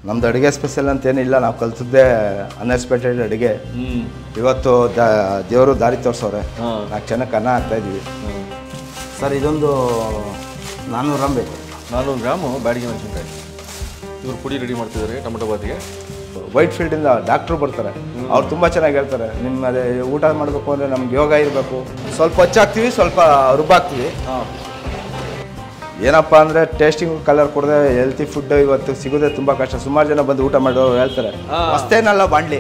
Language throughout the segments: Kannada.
ನಮ್ದು ಅಡುಗೆ ಸ್ಪೆಷಲ್ ಅಂತೇನಿಲ್ಲ, ನಾವು ಕಲ್ತಿದ್ದೆ ಅನ್ಎಕ್ಸ್ಪೆಕ್ಟೆಡ್ ಅಡುಗೆ. ಇವತ್ತು ದೇವರು ದಾರಿ ತೋರಿಸೋರೆ, ನಾಲ್ಕು ಚೆನ್ನಾಗಿ ಅನ್ನ ಹಾಕ್ತಾಯಿದ್ದೀವಿ. ಸರ್ ಇದೊಂದು 400 ಗ್ರಾಮ್ ಬೇಕು. 400 ಗ್ರಾಮು ಬ್ಯಾಡಿಗೆ ಮೆಣಸಿನ್ಕಾಯಿ. ಇವರು ಪುಡಿ ರೆಡಿ ಮಾಡ್ತಿದ್ದಾರೆ ಟೊಮೆಟೊ ಬಾತಿಗೆ. ವೈಟ್ ಫೀಲ್ಡಿಂದ ಡಾಕ್ಟ್ರು ಬರ್ತಾರೆ, ಅವ್ರು ತುಂಬ ಚೆನ್ನಾಗಿ ಹೇಳ್ತಾರೆ. ನಿಮ್ಮ ಊಟ ಮಾಡಬೇಕು ಅಂದರೆ ನಮ್ಗೆ ಯೋಗ ಇರಬೇಕು. ಸ್ವಲ್ಪ ಹಚ್ಚಾಕ್ತೀವಿ, ಸ್ವಲ್ಪ ರುಬ್ಬಾಕ್ತೀವಿ. ಏನಪ್ಪ ಅಂದರೆ ಟೇಸ್ಟಿಂಗ್ ಕಲರ್ ಕೊಡದೆ ಹೆಲ್ತಿ ಫುಡ್ ಇವತ್ತು ಸಿಗೋದೇ ತುಂಬ ಕಷ್ಟ. ಸುಮಾರು ಜನ ಬಂದು ಊಟ ಮಾಡೋರು ಹೇಳ್ತಾರೆ, ಅಷ್ಟೇನಲ್ಲ ಬಾಣಲಿ,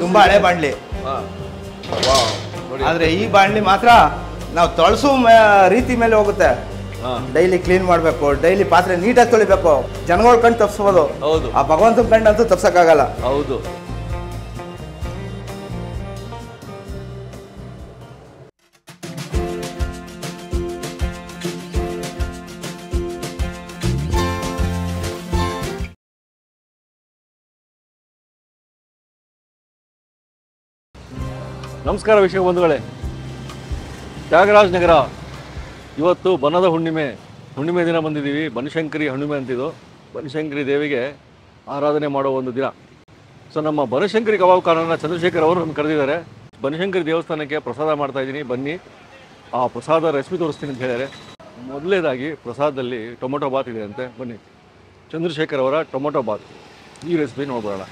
ತುಂಬ ಹಳೆ ಬಾಣಲಿ. ಆದರೆ ಈ ಬಾಣಲಿ ಮಾತ್ರ ನಾವು ತೊಳಸೋ ರೀತಿ ಮೇಲೆ ಹೋಗುತ್ತೆ. ಡೈಲಿ ಕ್ಲೀನ್ ಮಾಡಬೇಕು, ಡೈಲಿ ಪಾತ್ರೆ ನೀಟಾಗಿ ತೊಳಿಬೇಕು. ಜನಗಳ ಕಣ್ಣು ತಪ್ಪಿಸ್ಬೋದು, ಆ ಭಗವಂತನ ಕಣ್ಣು ಅಂತೂ ತಪ್ಸಕ್ಕಾಗಲ್ಲ. ಹೌದು. ನಮಸ್ಕಾರ ವೀಕ್ಷಕ ಬಂಧುಗಳೇ, ತ್ಯಾಗರಾಜ್ ನಗರ. ಇವತ್ತು ಬನದ ಹುಣ್ಣಿಮೆ ದಿನ ಬಂದಿದ್ದೀವಿ. ಬನಶಂಕರಿ ಹುಣ್ಣಿಮೆ ಅಂತಿದ್ದು, ಬನಶಂಕರಿ ದೇವಿಗೆ ಆರಾಧನೆ ಮಾಡೋ ಒಂದು ದಿನ. ಸೊ ನಮ್ಮ ಬನಶಂಕರಿ ಕಬಾಬ್ ಖಾನನ ಚಂದ್ರಶೇಖರ್ ಅವರು ನಮ್ಗೆ ಕರೆದಿದ್ದಾರೆ. ಬನಶಂಕರಿ ದೇವಸ್ಥಾನಕ್ಕೆ ಪ್ರಸಾದ ಮಾಡ್ತಾಯಿದ್ದೀನಿ, ಬನ್ನಿ ಆ ಪ್ರಸಾದ ರೆಸಿಪಿ ತೋರಿಸ್ತೀನಿ ಅಂತ ಹೇಳಿದ್ದಾರೆ. ಮೊದಲನೇದಾಗಿ ಪ್ರಸಾದದಲ್ಲಿ ಟೊಮೊಟೊ ಬಾತ್ ಇದೆ ಅಂತೆ, ಬನ್ನಿ ಚಂದ್ರಶೇಖರ್ ಅವರ ಟೊಮೊಟೊ ಬಾತ್ ಈ ರೆಸಿಪಿ ನೋಡ್ಬೋಣ.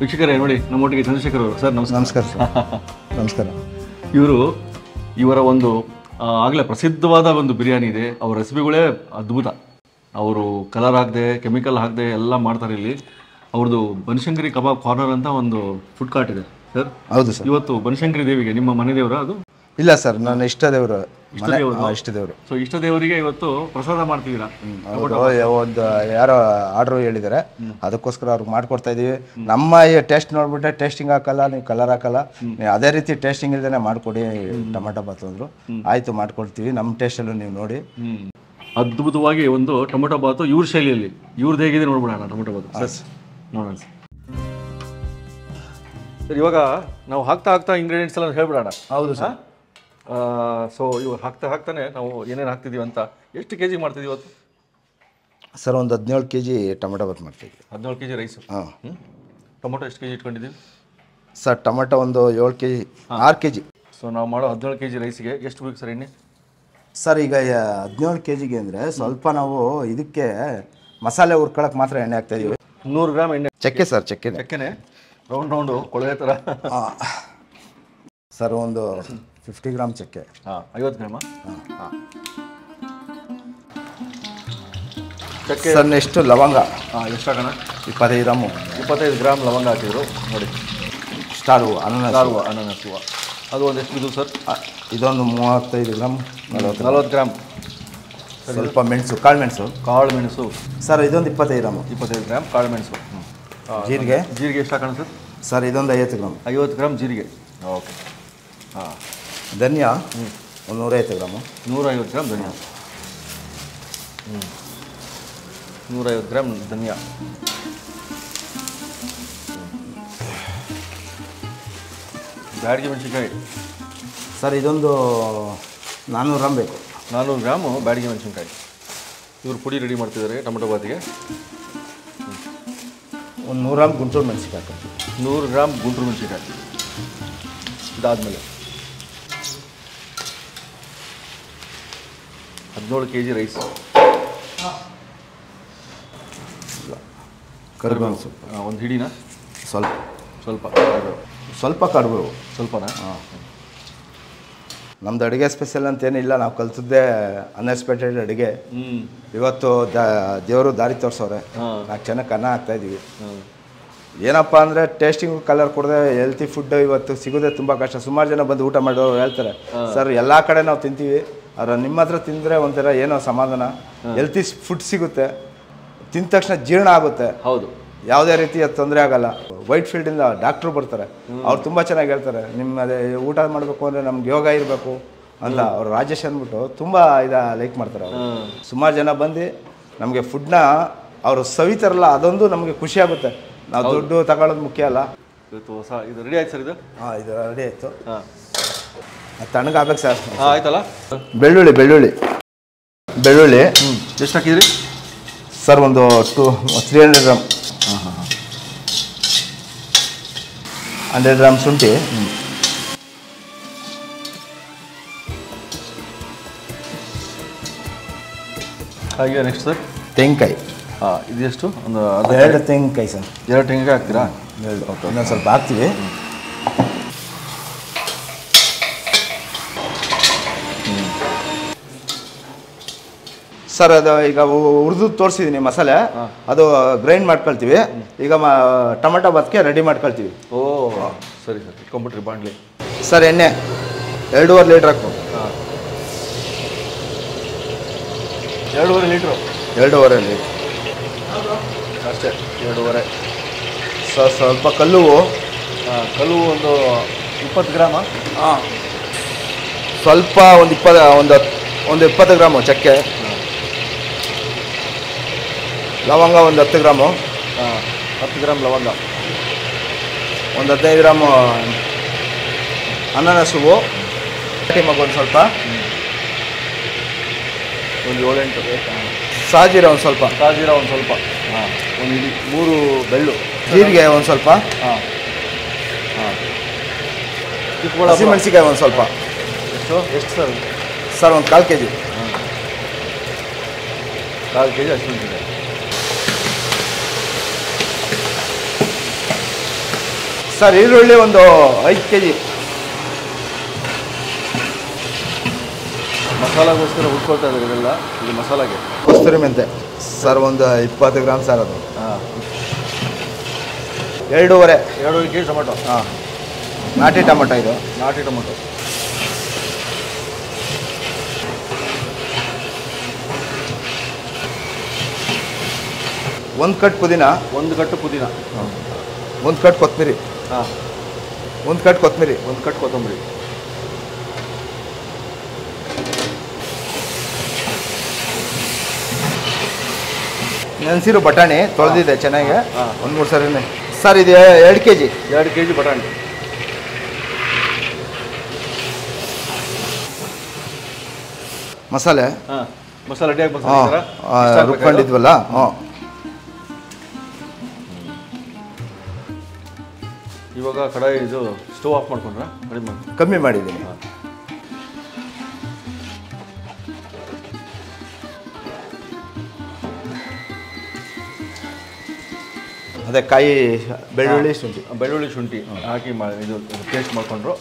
ವೀಕ್ಷಕರೇ ನೋಡಿ, ನಮ್ಮೊಟ್ಟಿಗೆ ಚಂದ್ರಶೇಖರ್ ಅವರು. ಸರ್ ನಮಸ್ಕಾರ. ನಮಸ್ಕಾರ. ಇವರ ಒಂದು ಆಗಲೇ ಪ್ರಸಿದ್ಧವಾದ ಒಂದು ಬಿರಿಯಾನಿ ಇದೆ. ಅವ್ರ ರೆಸಿಪಿಗಳೇ ಅದ್ಭುತ. ಅವರು ಕಲರ್ ಹಾಕದೆ, ಕೆಮಿಕಲ್ ಹಾಕದೆ ಎಲ್ಲ ಮಾಡ್ತಾರೆ ಇಲ್ಲಿ. ಅವ್ರದ್ದು ಬನಶಂಕರಿ ಕಬಾಬ್ ಕಾರ್ನರ್ ಅಂತ ಒಂದು ಫುಡ್ ಕಾರ್ಟ್ ಇದೆ ಸರ್. ಹೌದು ಸರ್. ಇವತ್ತು ಬನಶಂಕರಿ ದೇವಿಗೆ ನಿಮ್ಮ ಮನೆ ದೇವರ ಅದು? ಇಲ್ಲ ಸರ್, ನನ್ನ ಇಷ್ಟ ದೇವರು. ಸೊ ಇಷ್ಟ ದೇವರಿಗೆ ಇವತ್ತು ಪ್ರಸಾದ ಮಾಡ್ತಿದ್ದೀರಾ? ಒಂದು ಯಾರೋ ಆರ್ಡ್ರ್ ಹೇಳಿದ್ದಾರೆ, ಅದಕ್ಕೋಸ್ಕರ ಅವ್ರಿಗೆ ಮಾಡ್ಕೊಡ್ತಾ ಇದೀವಿ. ನಮ್ಮ ಈ ಟೇಸ್ಟ್ ನೋಡ್ಬಿಟ್ಟೆ ಟೇಸ್ಟಿಂಗ್ ಹಾಕಲ್ಲ, ನೀವು ಕಲರ್ ಹಾಕಲ್ಲ, ನೀವು ಅದೇ ರೀತಿ ಟೇಸ್ಟಿಂಗ್ ಇಲ್ದೇನೆ ಮಾಡ್ಕೊಡಿ ಟೊಮೆಟೊ ಬಾತ್ ಅಂದ್ರು. ಆಯ್ತು, ಮಾಡ್ಕೊಡ್ತೀವಿ. ನಮ್ಮ ಟೇಸ್ಟಲ್ಲೂ ನೀವು ನೋಡಿ. ಅದ್ಭುತವಾಗಿ ಒಂದು ಟೊಮೆಟೊ ಬಾತು ಇವ್ರ ಶೈಲಿಯಲ್ಲಿ. ಇವ್ರದ್ದು ಹೇಗಿದೆ ನೋಡ್ಬಿಡೋಣ ಟೊಮೆಟೊ ಬಾತು. ನೋಡೋಣ ಸರ್. ಇವಾಗ ನಾವು ಹಾಕ್ತಾ ಇಂಗ್ರೀಡಿಯೆಂಟ್ಸ್ ಎಲ್ಲ ಹೇಳ್ಬಿಡೋಣ. ಹೌದು ಸರ್. ಸೊ ಇವಾಗ ಹಾಕ್ತಾನೆ ನಾವು ಏನೇನು ಹಾಕ್ತಿದ್ದೀವಿ ಅಂತ. ಎಷ್ಟು ಕೆ ಜಿ ಮಾಡ್ತಿದ್ದೀವಿ ಇವತ್ತು ಸರ್? ಒಂದು 17 kg ಟೊಮೆಟೊ ಬಾತ್ ಮಾಡ್ತಿದ್ವಿ. 17 kg ರೈಸು. ಟೊಮೆಟೊ ಎಷ್ಟು kg ಇಟ್ಕೊಂಡಿದ್ದೀವಿ ಸರ್? ಟೊಮೆಟೊ ಒಂದು 7 kg, 6 kg. ಸೊ ನಾವು ಮಾಡೋ 17 kg ರೈಸಿಗೆ ಎಷ್ಟು ಬೇಕು ಸರ್ ಎಣ್ಣೆ? ಸರ್ ಈಗ 17 kg ಅಂದರೆ ಸ್ವಲ್ಪ ನಾವು ಇದಕ್ಕೆ ಮಸಾಲೆ ಹುರ್ಕೊಳಕ್ಕೆ ಮಾತ್ರ ಎಣ್ಣೆ ಹಾಕ್ತಾಯಿದ್ದೀವಿ. 100 ಗ್ರಾಮ್ ಎಣ್ಣೆ. ಚಕ್ಕೆ ಸರ್, ಚಕ್ಕೆನೆ ರೌಂಡು ಕೊಳವೆ ಥರ. ಸರ್ ಒಂದು 50 ಗ್ರಾಮ್ ಚಕ್ಕೆ. 50 ಗ್ರಾಮ ಚಕ್ಕೆ. ಸರ್ ನೆಕ್ಸ್ಟು ಲವಂಗ. ಎಷ್ಟು ಹಾಕೋಣ? 25 ಗ್ರಾಮು. 25 ಗ್ರಾಮ್ ಲವಂಗ ಹಾಕಿದ್ರು ನೋಡಿ. ಸ್ಟಾರ್ ಹೂವು, ಅನಾನಸ್ ಹೂವು ಅದು ಒಂದು ಎಷ್ಟು ಬಿದ್ದು ಸರ್? ಇದೊಂದು 35 ಗ್ರಾಮ್. 40 ಗ್ರಾಮ್. ಸ್ವಲ್ಪ ಮೆಣಸು, ಕಾಳು ಮೆಣಸು. ಸರ್ ಇದೊಂದು 25 ಗ್ರಾಮು. 25 ಗ್ರಾಮ್ ಕಾಳು ಮೆಣಸು. ಜೀರಿಗೆ ಎಷ್ಟು ಹಾಕೋಣ ಸರ್? ಸರ್ ಇದೊಂದು 50 ಗ್ರಾಮ್. 50 ಗ್ರಾಮ್ ಜೀರಿಗೆ. ಓಕೆ. ಧನಿಯಾ ಒಂದು 150 ಗ್ರಾಮು. 150 ಗ್ರಾಮ್ ಧನಿಯಾ. 150 ಗ್ರಾಮ್ ಧನಿಯಾ. ಬ್ಯಾಡಿಗೆ ಮೆಣಸಿನ್ಕಾಯಿ. ಸರ್ ಇದೊಂದು 400 ಗ್ರಾಮ್ ಬೇಕು. 400 ಗ್ರಾಮು ಬ್ಯಾಡಿಗೆ ಮೆಣಸಿನ್ಕಾಯಿ. ಇವರು ಪುಡಿ ರೆಡಿ ಮಾಡ್ತಿದ್ದಾರೆ ಟೊಮೆಟೊ ಬಾತಿಗೆ. ಒಂದು 100 ಗ್ರಾಮ್ ಗುಂಟೂರು ಮೆಣಸಿನ್ಕಾಯಿ. 100 ಗ್ರಾಮ್ ಗುಂಟೂರು ಮೆಣಸಿನ್ಕಾಯಿ. ಇದಾದಮೇಲೆ 17 kg ರೈಸ್. ಕರಿಬೇವು ಸೊಪ್ಪು ಒಂದು ಹಿಡಿನ. ಸ್ವಲ್ಪ ಕರಿಬೇವು. ಸ್ವಲ್ಪನಾ? ನಮ್ದು ಅಡುಗೆ ಸ್ಪೆಷಲ್ ಅಂತೇನಿಲ್ಲ, ನಾವು ಕಲ್ತಿದ್ದೆ ಅನ್ಎಕ್ಸ್ಪೆಕ್ಟೆಡ್ ಅಡುಗೆ. ಇವತ್ತು ದೇವರು ದಾರಿ ತೋರಿಸೋರೆ, ನಾಲ್ಕು ಚೆನ್ನಾಗಿ ಅನ್ನ ಹಾಕ್ತಾಯಿದ್ದೀವಿ. ಏನಪ್ಪ ಅಂದರೆ ಟೇಸ್ಟಿಂಗ್ ಕಲರ್ ಕೊಡದೆ ಹೆಲ್ತಿ ಫುಡ್ ಇವತ್ತು ಸಿಗೋದೇ ತುಂಬ ಕಷ್ಟ. ಸುಮಾರು ಜನ ಬಂದು ಊಟ ಮಾಡೋರು ಹೇಳ್ತಾರೆ, ಸರ್ ಎಲ್ಲ ಕಡೆ ನಾವು ತಿಂತೀವಿ, ಆದರೆ ನಿಮ್ಮ ಹತ್ರ ತಿಂದರೆ ಒಂಥರ ಏನೋ ಸಮಾಧಾನ, ಹೆಲ್ತಿ ಫುಡ್ ಸಿಗುತ್ತೆ, ತಿಂದ ತಕ್ಷಣ ಜೀರ್ಣ ಆಗುತ್ತೆ. ಹೌದು. ಯಾವುದೇ ರೀತಿಯ ತೊಂದರೆ ಆಗಲ್ಲ. ವೈಟ್ ಫೀಲ್ಡಿಂದ ಡಾಕ್ಟ್ರು ಬರ್ತಾರೆ, ಅವ್ರು ತುಂಬ ಚೆನ್ನಾಗಿ ಹೇಳ್ತಾರೆ. ಅದೇ ಊಟ ಮಾಡಬೇಕು ಅಂದರೆ ನಮ್ಗೆ ಯೋಗ ಇರಬೇಕು ಅಂತ ಅವ್ರು ರಾಜೇಶ್ ಅಂದ್ಬಿಟ್ಟು ತುಂಬ ಲೈಕ್ ಮಾಡ್ತಾರೆ ಅವರು. ಸುಮಾರು ಜನ ಬಂದು ನಮಗೆ ಫುಡ್ನ ಅವರು ಸವಿತಾರಲ್ಲ, ಅದೊಂದು ನಮಗೆ ಖುಷಿ ಆಗುತ್ತೆ. ನಾವು ದುಡ್ಡು ತಗೊಳ್ಳೋದು ಮುಖ್ಯ ಅಲ್ಲ. ಇವತ್ತು ಹೊಸ ಇದು ರೆಡಿ ಆಯ್ತು ಸರ್? ಇದು ಇದು ರೆಡಿ ಆಯಿತು. ತಣ್ಣಗಾಗಬೇಕು ಸರ್. ಆಯ್ತಲ್ಲ. ಬೆಳ್ಳುಳ್ಳಿ ಎಷ್ಟು ಹಾಕಿದ್ರಿ ಸರ್? ಒಂದು 300 ಗ್ರಾಮ್. 100 ಗ್ರಾಮ್ ಶುಂಠಿ. ಹಾಗೆ ನೆಕ್ಸ್ಟ್ ಸರ್ ತೆಂಗಿನಕಾಯಿ. ಇದೆಷ್ಟು? ಒಂದು 2 ತೆಂಗಿನಕಾಯಿ ಸರ್. 2 ತೆಂಗಿನಕಾಯಿ ಹಾಕ್ತೀರಾ? ಇನ್ನೊಂದು ಸ್ವಲ್ಪ ಹಾಕ್ತೀವಿ. ಸರ್ ಅದು ಈಗ ಹುರಿದು ತೋರಿಸಿದ್ದೀನಿ ಮಸಾಲೆ, ಅದು ಗ್ರೈಂಡ್ ಮಾಡ್ಕೊಳ್ತೀವಿ. ಈಗ ಟೊಮೆಟೊ ಬಾತ್ಗೆ ರೆಡಿ ಮಾಡ್ಕೊಳ್ತೀವಿ. ಓ ಸರಿ ಸರ್, ಇಟ್ಕೊಂಬಿಟ್ರಿ ಬಾಣಲಿ. ಸರ್ ಎಣ್ಣೆ 2.5 ಲೀಟ್ರ್ ಹಾಕು. 2.5 ಲೀಟ್ರು? 2.5 ಲೀಟ್ರ್ ಅಷ್ಟೇ, 2.5. ಸರ್ ಸ್ವಲ್ಪ ಕಲ್ಲು ಒಂದು 20 ಗ್ರಾಮ. ಸ್ವಲ್ಪ ಒಂದು 20 ಗ್ರಾಮು ಚಕ್ಕೆ, ಲವಂಗ ಒಂದು 10 ಗ್ರಾಮು. 10 ಗ್ರಾಮ್ ಲವಂಗ, ಒಂದು 15 ಗ್ರಾಮು ಅನಾನಸ್ ಹೂವು, ಮಗು ಒಂದು ಸ್ವಲ್ಪ, ಒಂದು 7-8 ಸಾಜೀರ ಒಂದು ಸ್ವಲ್ಪ, ಒಂದು 3 ಬೆಳ್ಳು, ಜೀರಿಗೆ ಒಂದು ಸ್ವಲ್ಪ, ಹಸಿಮೆಣಸಿಕಾಯಿ ಒಂದು ಸ್ವಲ್ಪ. ಎಷ್ಟು ಸರ್? ಸರ್ ಒಂದು 1/4 kg. 1/4 kg ಹಸಿಮೆಣಸಿಕಾಯಿ. ಸರ್ ಈರುಳ್ಳಿ ಒಂದು 5 kg. ಮಸಾಲಾಗೋಸ್ಕರ ಹುಡ್ಕೊಳ್ತಾ ಇದ್ದಾರೆ ಇದೆಲ್ಲ. ಇದು ಮಸಾಲಾಗೆ ಕಸ್ತೂರಿ ಮೆಂತೆ ಸರ್ ಒಂದು 20 ಗ್ರಾಮ್ ಸರ್. ಅದು 2.5 kg ಟೊಮೆಟೊ. ನಾಟಿ ಟೊಮೆಟೊ. ಇದು ನಾಟಿ ಟೊಮೆಟೊ. ಒಂದು ಕಟ್ ಪುದೀನ, 1 ಕಟ್ಟು ಪುದೀನ, 1 ಕಟ್ ಕೊತ್ತಂಬರಿ, 1 ಕಟ್ ಕೊತ್ತಂಬರಿ, 1 ಕಟ್ ಕೊತ್ತಂಬರಿ, ನೆನೆಸಿರೋ ಬಟಾಣಿ ತೊಳೆದಿದೆ ಚೆನ್ನಾಗಿ, 1-3 ಸರಿನೇ ಸರ್. ಇದು 2 kg. 2 kg ಬಟಾಣಿ. ಮಸಾಲೆ ಮಸಾಲೆ ರೆಡಿಯಾಗಿ ಬಂತು ರುಬ್ಕೊಂಡಿದ್ವಲ್ಲ. ಇವಾಗ ಕಡಾಯಿ ಇದು ಸ್ಟವ್ ಆಫ್ ಮಾಡ್ಕೊಂಡ್ರ? ಕಮ್ಮಿ ಮಾಡಿದ್ದೀನಿ. ಅದೇ ಕಾಯಿ, ಬೆಳ್ಳುಳ್ಳಿ, ಶುಂಠಿ ಹಾಕಿ ಇದು ಪೇಸ್ಟ್ ಮಾಡಿಕೊಂಡ್ರು.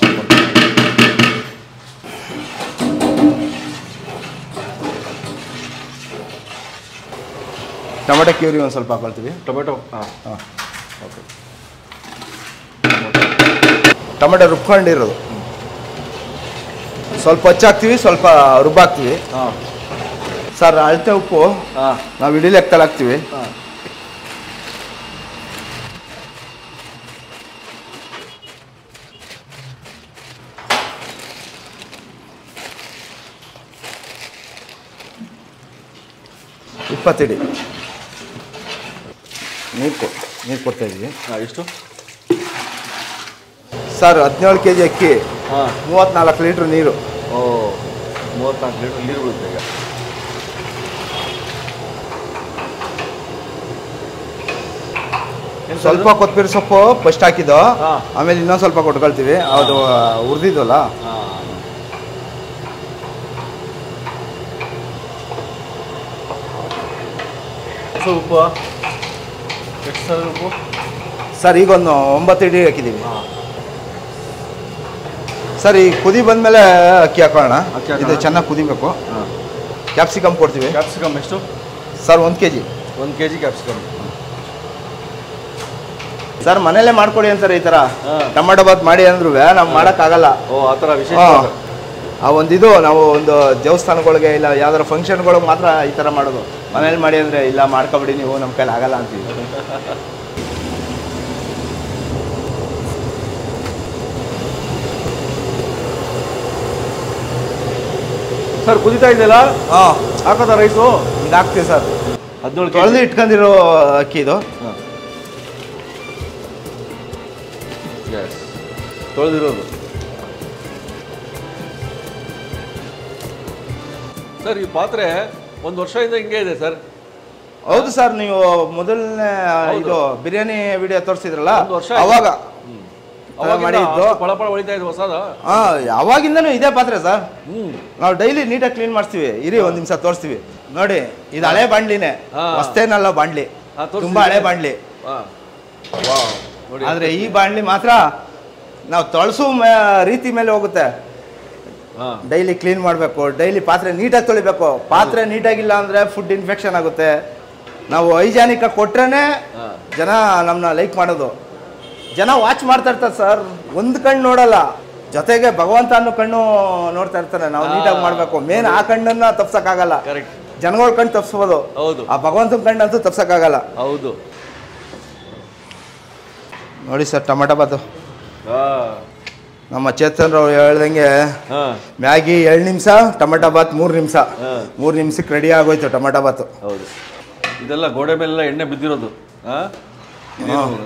ಟೊಮೆಟೊ ಕ್ಯೂರಿ ಒಂದು ಸ್ವಲ್ಪ ಹಾಕೊಳ್ತೀವಿ. Tomato okay. ಟೊಮೆಟೊ ರುಬ್ಕೊಂಡಿರೋದು ಸ್ವಲ್ಪ ಹಚ್ಚಾಕ್ತೀವಿ, ಸ್ವಲ್ಪ ರುಬ್ಬಾಕ್ತೀವಿ. ಸರ್ ಅಳತೆ ಉಪ್ಪು ನಾವು ಇಡೀ ಲೆಕ್ಕದಲ್ಲಿ ಹಾಕ್ತೀವಿ. ಇಡಿ ನೀರು ಕೊಡ್ತಾ ಇದ್ದೀವಿ. ಎಷ್ಟು ಸರ್? 17 kg ಅಕ್ಕಿ, 34 ಲೀಟ್ರ್ ನೀರು. 34 ಲೀಟ್ರ್ ನೀರು ಬರುತ್ತೆ. ಈಗ ಸ್ವಲ್ಪ ಕೊತ್ತಂಬರಿ ಸೊಪ್ಪು ಫಸ್ಟ್ ಹಾಕಿದ್ದು, ಆಮೇಲೆ ಇನ್ನೊಂದು ಸ್ವಲ್ಪ ಕೊಟ್ಕೊಳ್ತೀವಿ. ಅದು ಹುರಿದಿದ್ವಲ್ಲ. ಉಪ್ಪು ಎಷ್ಟು ಸರ್? ಉಪ್ಪು ಸರ್ ಈಗ ಒಂದು 9 ಇಡಿ ಹಾಕಿದ್ದೀವಿ. ಸರ್ ಈ ಕುದಿ ಬಂದಮೇಲೆ ಅಕ್ಕಿ ಹಾಕೋಣ. ಇದು ಚೆನ್ನಾಗಿ ಕುದಿಬೇಕು. ಕ್ಯಾಪ್ಸಿಕಮ್ ಕೊಡ್ತೀವಿ. ಕ್ಯಾಪ್ಸಿಕಮ್ ಎಷ್ಟು sir? 1 kg. 1 kg capsicum. Sir ಮನೇಲೆ ಮಾಡ್ಕೊಡಿ ಅಂತಾರೆ ಈ ಥರ. ಟೊಮೆಟೊ ಬಾತ್ ಮಾಡಿ ಅಂದ್ರೂ ನಾವು ಮಾಡೋಕ್ಕಾಗಲ್ಲ. ಆ ಥರ ವಿಶೇಷ. ಒಂದಿದು ನಾವು ಒಂದು ದೇವಸ್ಥಾನಗಳಿಗೆ ಇಲ್ಲ ಯಾವ್ದಾರು ಫಂಕ್ಷನ್ಗಳಿಗೆ ಮಾತ್ರ ಈ ಥರ ಮಾಡೋದು. ಮನೇಲಿ ಮಾಡಿ ಅಂದರೆ ಇಲ್ಲ ಮಾಡ್ಕೊಬಿಡಿ ನೀವು, ನಮ್ಮ ಕೈಲಿ ಆಗಲ್ಲ ಅಂತೀವಿ. ಸರ್ ಕುದಿತಾ ಇದೆಯಲ್ಲ, ಹಾಂ ಹಾಕೋದ ರೈಸು ಇದು ಹಾಕ್ತೀವಿ ಸರ್. 17 ತೊಳೆದು ಇಟ್ಕೊಂಡಿರೋ ಅಕ್ಕಿ ಇದು. ತೊಳೆದಿರೋದು. ಸರ್ ಈ ಪಾತ್ರೆ 1 ವರ್ಷದಿಂದ ಹಿಂಗೆ ಇದೆ ಸರ್. ಹೌದು ಸರ್, ನೀವು ಮೊದಲನೇ ಇದು ಬಿರಿಯಾನಿ ವಿಡಿಯೋ ತೋರಿಸಿದ್ರಲ್ಲ, 1 ವರ್ಷ ಅವಾಗ ಮಾಡಿದ್ದು ಪಳಪಳ ಹೊಳಿತಾ ಇದೆ ಹೊಸದ. ಅವಾಗಿಂದನೂ ಇದೇ ಪಾತ್ರೆ ಸರ್. ನಾವು ಡೈಲಿ ನೀಟಾಗಿ ಕ್ಲೀನ್ ಮಾಡ್ತೀವಿ. ಇರಿ 1 ನಿಮಿಷ ತೋರಿಸ್ತೀವಿ ನೋಡಿ. ಇದು ಹಳೆ ಬಾಂಡ್ಲಿನೇ, ಹೊಸ್ತೇನಲ್ಲ ಬಾಂಡ್ಲಿ, ತುಂಬಾ ಹಳೆ ಬಾಂಡ್ಲಿ. ಆದ್ರೆ ಈ ಬಾಂಡ್ಲಿ ಮಾತ್ರ ನಾವು ತೊಳಸು ರೀತಿ ಮೇಲೆ ಹೋಗುತ್ತೆ. ಡೈಲಿ ಕ್ಲೀನ್ ಮಾಡಬೇಕು, ಡೈಲಿ ಪಾತ್ರೆ ನೀಟಾಗಿ ತೊಳಿಬೇಕು. ಪಾತ್ರೆ ನೀಟಾಗಿಲ್ಲ ಅಂದರೆ ಫುಡ್ ಇನ್ಫೆಕ್ಷನ್ ಆಗುತ್ತೆ. ನಾವು ಹೈಜಾನಿಕ್ ಕೊಟ್ರೇನೆ ಜನ ನಮ್ಮನ್ನ ಲೈಕ್ ಮಾಡೋದು. ಜನ ವಾಚ್ ಮಾಡ್ತಾ ಇರ್ತಾರೆ ಸರ್, ಒಂದು ಕಣ್ಣು ನೋಡಲ್ಲ, ಜೊತೆಗೆ ಭಗವಂತ ಅನ್ನೋ ಕಣ್ಣು ನೋಡ್ತಾ ಇರ್ತಾರೆ. ನಾವು ನೀಟಾಗಿ ಮಾಡಬೇಕು. ಮೇನ್ ಆ ಕಣ್ಣನ್ನ ತಪ್ಸಕ್ಕಾಗಲ್ಲ. ಜನಗಳ ಕಣ್ಣು ತಪ್ಸ್ಬೋದು, ಆ ಭಗವಂತನ ಕಣ್ಣಂತೂ ತಪ್ಸಕ್ಕಾಗಲ್ಲ. ಹೌದು ನೋಡಿ ಸರ್, ಟೊಮೆಟೊ ಬಾತು ನಮ್ಮ ಚೇತನ್ ರಾವ್ ಹೇಳ್ದಂಗೆ ಮ್ಯಾಗಿ 2 ನಿಮಿಷ, ಟೊಮೆಟೊ ಬಾತ್ 3 ನಿಮಿಷ. 3 ನಿಮಿಷಕ್ಕೆ ರೆಡಿ ಆಗೋಯ್ತು ಟೊಮೆಟೊ ಬಾತು. ಹೌದು, ಇದೆಲ್ಲ ಗೋಡೆ ಮೇಲೆಲ್ಲ ಎಣ್ಣೆ ಬಿದ್ದಿರೋದು,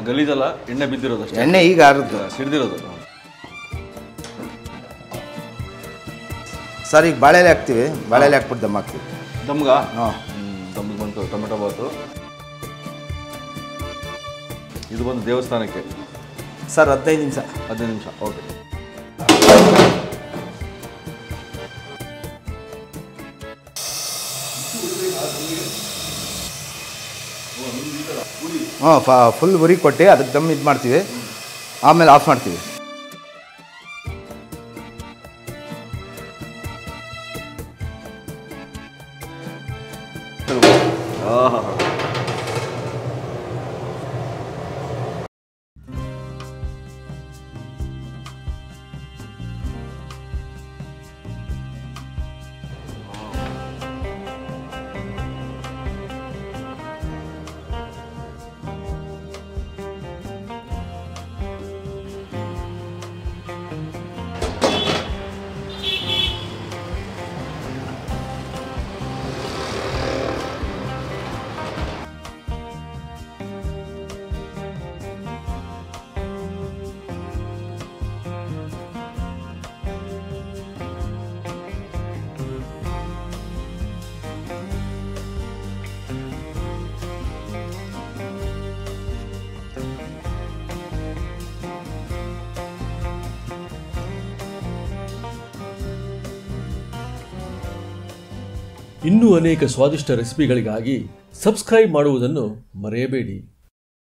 ಗಲೀಜಲ್ಲ, ಎಣ್ಣೆ ಬಿದ್ದಿರೋದು, ಎಣ್ಣೆ ಈಗ ಆರದ್ದು ಸಿಡ್ದಿರೋದು. ಸರ್ ಈಗ ಬಾಳೆಲೆ ಹಾಕ್ತೀವಿ, ಬಾಳೆಲೆ ಹಾಕ್ಬಿಟ್ಟು ದಮ್ ಹಾಕ್ತೀವಿ. ದಮ್ಗ ದಮ್ಗೆ ಬಂತು ಟೊಮೆಟೊ ಬಾತು. ಇದು ಬಂದು ದೇವಸ್ಥಾನಕ್ಕೆ ಸರ್ 15 ನಿಮಿಷ. 15 ನಿಮಿಷ. ಓಕೆ. ಫುಲ್ ಉರಿ ಕೊಟ್ಟು ಅದಕ್ಕೆ ದಮ್ ಇದು ಮಾಡ್ತೀವಿ, ಆಮೇಲೆ ಆಫ್ ಮಾಡ್ತೀವಿ. ಇನ್ನೂ ಅನೇಕ ಸ್ವಾದಿಷ್ಟ ರೆಸಿಪಿಗಳಿಗಾಗಿ ಸಬ್ಸ್ಕ್ರೈಬ್ ಮಾಡುವುದನ್ನು ಮರೆಯಬೇಡಿ.